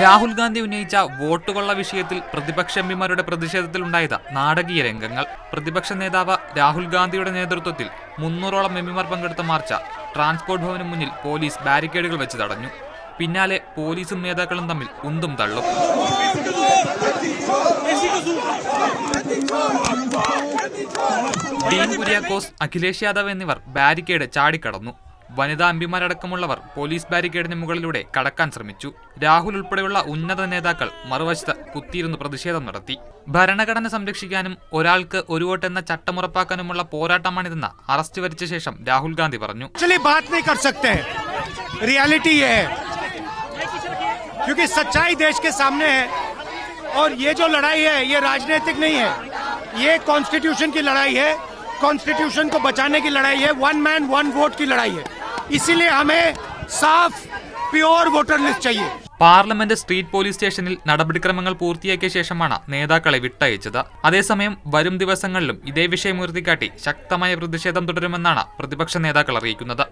രാഹുൽ ഗാന്ധി ഉന്നയിച്ച വോട്ടുകൊള്ള വിഷയത്തിൽ പ്രതിപക്ഷ എംപിമാരുടെ പ്രതിഷേധത്തിലുണ്ടായത് നാടകീയ രംഗങ്ങൾ. പ്രതിപക്ഷ നേതാവ് രാഹുൽ ഗാന്ധിയുടെ നേതൃത്വത്തിൽ 300ഓളം എംപിമാർ പങ്കെടുത്ത മാർച്ച് ട്രാൻസ്പോർട്ട് ഭവന് മുന്നിൽ പോലീസ് ബാരിക്കേഡുകൾ വെച്ച് തടഞ്ഞു. പിന്നാലെ പോലീസും നേതാക്കളും തമ്മിൽ ഉന്തും തള്ളും. ഡീൻ കുര്യാക്കോസ്, അഖിലേഷ് യാദവ് എന്നിവർ ബാരിക്കേഡ് ചാടിക്കടന്നു. വനിതാ എംപിമാരടക്കമുള്ളവർ പോലീസ് ബാരിക്കേഡിന് മുകളിലൂടെ കടക്കാൻ ശ്രമിച്ചു. രാഹുൽ ഉൾപ്പെടെയുള്ള ഉന്നത നേതാക്കൾ മറുവശത്ത് കുത്തിയിരുന്ന് പ്രതിഷേധം നടത്തി. ഭരണഘടന സംരക്ഷിക്കാനും ഒരാൾക്ക് ഒരു വോട്ട് എന്ന ചട്ടം ഉറപ്പാക്കാനുമുള്ള പോരാട്ടമാണിതെന്ന് അറസ്റ്റ് വരിച്ച ശേഷം രാഹുൽ ഗാന്ധി പറഞ്ഞു. क्योंकि सच्चाई देश के सामने है और ये जो लड़ाई है ये राजनीतिक नहीं है, ये कॉन्स्टिट्यूशन की लड़ाई है, कॉन्स्टिट्यूशन को बचाने की लड़ाई है, वन मैन वन वोट की लड़ाई है. इसीलिए हमें साफ प्योर वोटर लिस्ट चाहिए. പാർലമെന്റ് സ്ട്രീറ്റ് പോലീസ് സ്റ്റേഷനിൽ നടപടിക്രമങ്ങൾ പൂർത്തിയാക്കിയ ശേഷമാണ് നേതാക്കളെ വിട്ടയച്ചത്. അതേസമയം വരും ദിവസങ്ങളിലും ഇതേ വിഷയം ഉയർത്തിക്കാട്ടി ശക്തമായ പ്രതിഷേധം തുടരുമെന്നാണ് പ്രതിപക്ഷ നേതാക്കൾ അറിയിക്കുന്നത്.